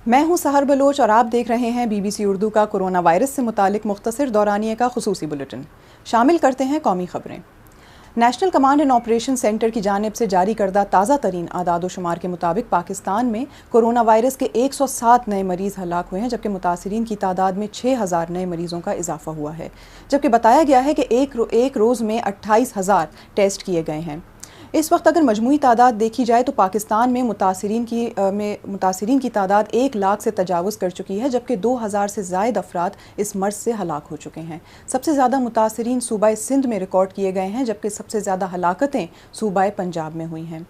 میں ہوں سحر بلوچ اور آپ دیکھ رہے ہیں BBC اردو کا کورونا وائرس سے متعلق مختصر دورانیے کا خصوصی بلیٹن۔ شامل کرتے ہیں قومی خبریں۔ National command and operation centre کی جانب سے جاری کردہ تازہ ترین اعداد و شمار کے مطابق پاکستان میں کورونا وائرس کے 107 نئے مریض ہلاک ہوئے ہیں، جبکہ متاثرین کی تعداد میں 6000 نئے مریضوں کا اضافہ ہوا ہے، جبکہ بتایا گیا ہے کہ ایک روز میں 28000 ٹیسٹ کیے گئے ہیں۔ اس وقت اگر مجموعی تعداد دیکھی جائے تو پاکستان میں متاثرین کی تعداد 1 لاکھ سے تجاوز کر چکی ہے، جبکہ 2000 سے زائد افراد اس مرض سے ہلاک ہو چکے ہیں۔ سب سے زیادہ متاثرین صوبہ سندھ میں ریکارڈ کیے گئے ہیں، جبکہ سب سے زیادہ ہلاکتیں صوبہ پنجاب میں ہوئی ہیں۔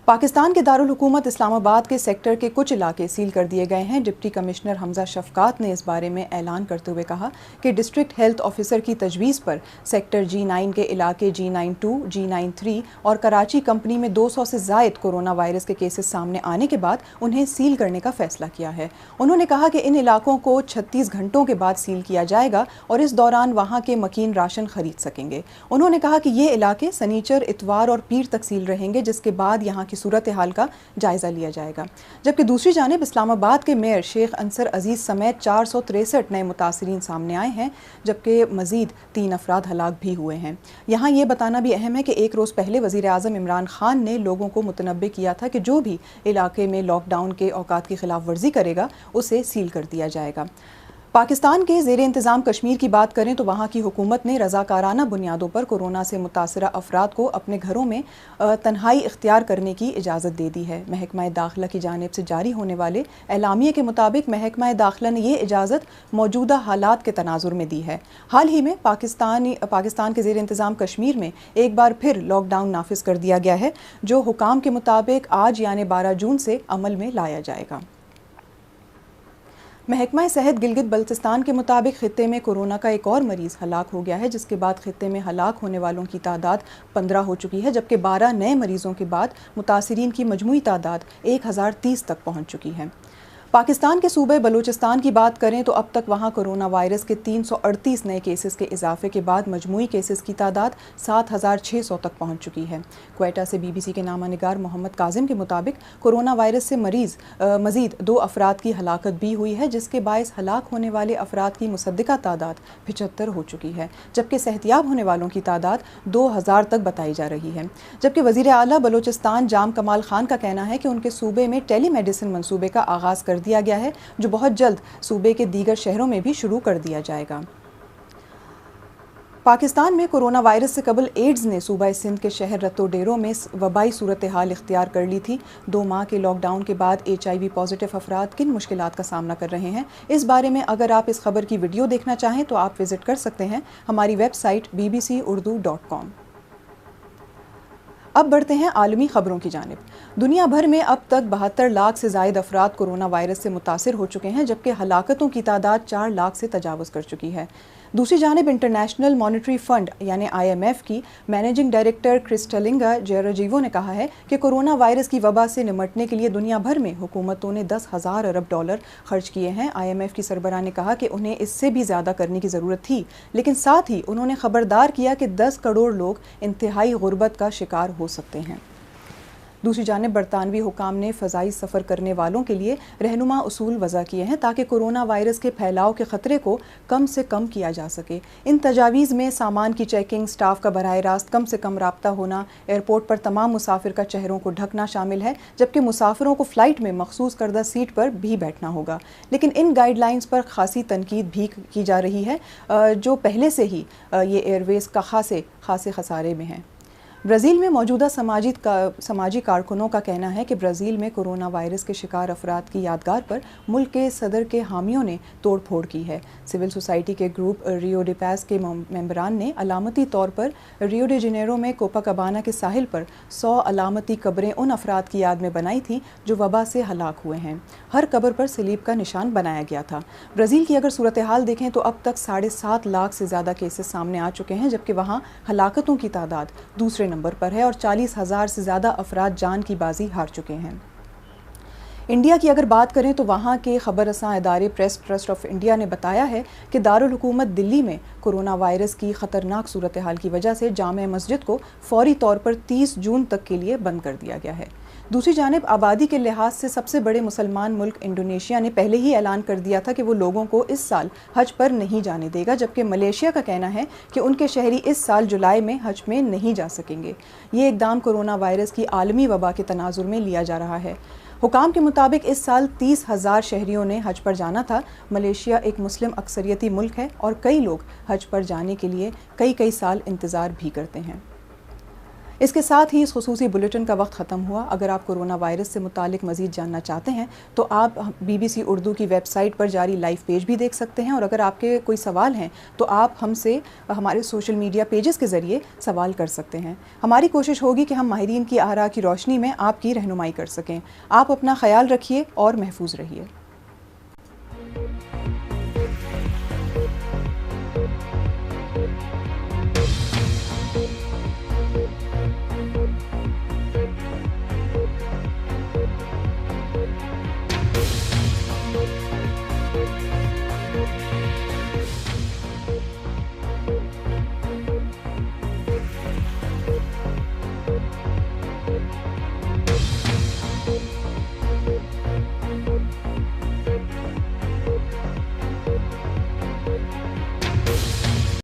پاکستان کے دارالحکومت اسلام آباد کے سیکٹر کے کچھ علاقے سیل کر دیے گئے ہیں۔ ڈپٹی کمشنر حمزہ شفقات نے اس بارے میں اعلان کرتے ہوئے کہا کہ ڈسٹرکٹ ہیلتھ آفیسر کی تجویز پر سیکٹر G9 کے علاقے G92، G93 اور کراچی کمپنی میں 200 سے زائد کورونا وائرس کے کیسز سامنے آنے کے بعد انہیں سیل کرنے کا فیصلہ کیا ہے۔ انہوں نے کہا کہ ان علاقوں کو 36 گھنٹوں کے بعد سیل کیا جائے گا اور اس دوران وہاں کے مکین راشن خرید سکیں گے۔ انہوں نے کہا کہ یہ علاقے سنیچر، اتوار اور پیر تک سیل رہیں گے، جس کے بعد یہاں کی صورتحال کا جائزہ لیا جائے گا۔ جبکہ دوسری جانب اسلام آباد کے میئر شیخ انصر عزیز سمیت 463 نئے متاثرین سامنے آئے ہیں، جبکہ مزید 3 افراد ہلاک بھی ہوئے ہیں۔ یہاں یہ بتانا بھی اہم ہے کہ ایک روز پہلے وزیر اعظم عمران خان نے لوگوں کو متنبہ کیا تھا کہ جو بھی علاقے میں لاک ڈاؤن کے اوقات کی خلاف ورزی کرے گا اسے سیل کر دیا جائے گا۔ پاکستان کے زیر انتظام کشمیر کی بات کریں تو وہاں کی حکومت نے رضاکارانہ بنیادوں پر کورونا سے متاثرہ افراد کو اپنے گھروں میں تنہائی اختیار کرنے کی اجازت دے دی ہے۔ محکمہ داخلہ کی جانب سے جاری ہونے والے اعلامیے کے مطابق محکمہ داخلہ نے یہ اجازت موجودہ حالات کے تناظر میں دی ہے۔ حال ہی میں پاکستان کے زیر انتظام کشمیر میں ایک بار پھر لاک ڈاؤن نافذ کر دیا گیا ہے، جو حکام کے مطابق آج یعنی 12 جون سے عمل میں لایا جائے گا۔ محکمہ صحت گلگت بلتستان کے مطابق خطے میں کورونا کا ایک اور مریض ہلاک ہو گیا ہے، جس کے بعد خطے میں ہلاک ہونے والوں کی تعداد 15 ہو چکی ہے، جبکہ 12 نئے مریضوں کے بعد متاثرین کی مجموعی تعداد 1030 تک پہنچ چکی ہے۔ پاکستان کے صوبے بلوچستان کی بات کریں تو اب تک وہاں کورونا وائرس کے 338 نئے کیسز کے اضافے کے بعد مجموعی کیسز کی تعداد 7600 تک پہنچ چکی ہے۔ کوئٹہ سے BBC کے نامہ نگار محمد کاظم کے مطابق کورونا وائرس سے مزید 2 افراد کی ہلاکت بھی ہوئی ہے، جس کے باعث ہلاک ہونے والے افراد کی مصدقہ تعداد 75 ہو چکی ہے، جبکہ صحتیاب ہونے والوں کی تعداد 2000 تک بتائی جا رہی ہے۔ جبکہ وزیر اعلیٰ بلوچستان جام کمال خان کا کہنا ہے کہ ان کے صوبے میں ٹیلی میڈیسن منصوبے کا آغاز کر دیا گیا ہے، جو بہت جلد صوبے کے دیگر شہروں میں بھی شروع کر دیا جائے گا۔ پاکستان میں کورونا وائرس سے قبل ایڈز نے صوبہ سندھ کے شہر رتو ڈیرو میں وبائی صورتحال اختیار کر لی تھی۔ 2 ماہ کے لاک ڈاؤن کے بعد HIV پازیٹیو افراد کن مشکلات کا سامنا کر رہے ہیں، اس بارے میں اگر آپ اس خبر کی ویڈیو دیکھنا چاہیں تو آپ وزٹ کر سکتے ہیں ہماری ویب سائٹ bbcurdu.com۔ اب بڑھتے ہیں عالمی خبروں کی جانب۔ دنیا بھر میں اب تک 72 لاکھ سے زائد افراد کورونا وائرس سے متاثر ہو چکے ہیں، جبکہ ہلاکتوں کی تعداد 4 لاکھ سے تجاوز کر چکی ہے۔ دوسری جانب انٹرنیشنل مانیٹری فنڈ یعنی IMF کی مینیجنگ ڈائریکٹر کرسٹلنگا جیروجیوو نے کہا ہے کہ کورونا وائرس کی وبا سے نمٹنے کے لیے دنیا بھر میں حکومتوں نے 10,000 ارب ڈالر خرچ کیے ہیں۔ IMF کی سربراہ نے کہا کہ انہیں اس سے بھی زیادہ کرنے کی ضرورت تھی، لیکن ساتھ ہی انہوں نے خبردار کیا کہ 10 کروڑ لوگ انتہائی غربت کا شکار ہو سکتے ہیں۔ دوسری جانب برطانوی حکام نے فضائی سفر کرنے والوں کے لیے رہنما اصول وضع کیے ہیں تاکہ کورونا وائرس کے پھیلاؤ کے خطرے کو کم سے کم کیا جا سکے۔ ان تجاویز میں سامان کی چیکنگ، سٹاف کا براہ راست کم سے کم رابطہ ہونا، ایئرپورٹ پر تمام مسافر کا چہروں کو ڈھکنا شامل ہے، جبکہ مسافروں کو فلائٹ میں مخصوص کردہ سیٹ پر بھی بیٹھنا ہوگا۔ لیکن ان گائیڈ لائنز پر خاصی تنقید بھی کی جا رہی ہے، جو پہلے سے ہی یہ ایئر ویز کا خاصے خسارے میں ہیں۔ برازیل میں موجودہ سماجی کارکنوں کا کہنا ہے کہ برازیل میں کورونا وائرس کے شکار افراد کی یادگار پر ملک کے صدر کے حامیوں نے توڑ پھوڑ کی ہے۔ سول سوسائٹی کے گروپ ریو ڈی پیس کے ممبران نے علامتی طور پر ریو ڈی جنیرو میں کوپا کبانا کے ساحل پر 100 علامتی قبریں ان افراد کی یاد میں بنائی تھیں جو وبا سے ہلاک ہوئے ہیں۔ ہر قبر پر صلیب کا نشان بنایا گیا تھا۔ برازیل کی اگر صورتحال دیکھیں تو اب تک 7.5 لاکھ سے زیادہ کیسز سامنے آ چکے ہیں، جبکہ وہاں ہلاکتوں کی تعداد دوسرے نمبر پر ہے اور 40,000 سے زیادہ افراد جان کی بازی ہار چکے ہیں۔ انڈیا کی اگر بات کریں تو وہاں کے خبر رساں ادارے پریس ٹرسٹ آف انڈیا نے بتایا ہے کہ دارالحکومت دلی میں کورونا وائرس کی خطرناک صورتحال کی وجہ سے جامع مسجد کو فوری طور پر 30 جون تک کے لیے بند کر دیا گیا ہے۔ دوسری جانب آبادی کے لحاظ سے سب سے بڑے مسلمان ملک انڈونیشیا نے پہلے ہی اعلان کر دیا تھا کہ وہ لوگوں کو اس سال حج پر نہیں جانے دے گا، جبکہ ملیشیا کا کہنا ہے کہ ان کے شہری اس سال جولائی میں حج میں نہیں جا سکیں گے۔ یہ اقدام کورونا وائرس کی عالمی وبا کے تناظر میں لیا جا رہا ہے۔ حکام کے مطابق اس سال 30,000 شہریوں نے حج پر جانا تھا۔ ملیشیا ایک مسلم اکثریتی ملک ہے اور کئی لوگ حج پر جانے کے لیے کئی سال انتظار بھی کرتے ہیں۔ اس کے ساتھ ہی اس خصوصی بلیٹن کا وقت ختم ہوا۔ اگر آپ کورونا وائرس سے متعلق مزید جاننا چاہتے ہیں تو آپ BBC اردو کی ویب سائٹ پر جاری لائیو پیج بھی دیکھ سکتے ہیں، اور اگر آپ کے کوئی سوال ہیں تو آپ ہم سے ہمارے سوشل میڈیا پیجز کے ذریعے سوال کر سکتے ہیں۔ ہماری کوشش ہوگی کہ ہم ماہرین کی آراء کی روشنی میں آپ کی رہنمائی کر سکیں۔ آپ اپنا خیال رکھیے اور محفوظ رہیے۔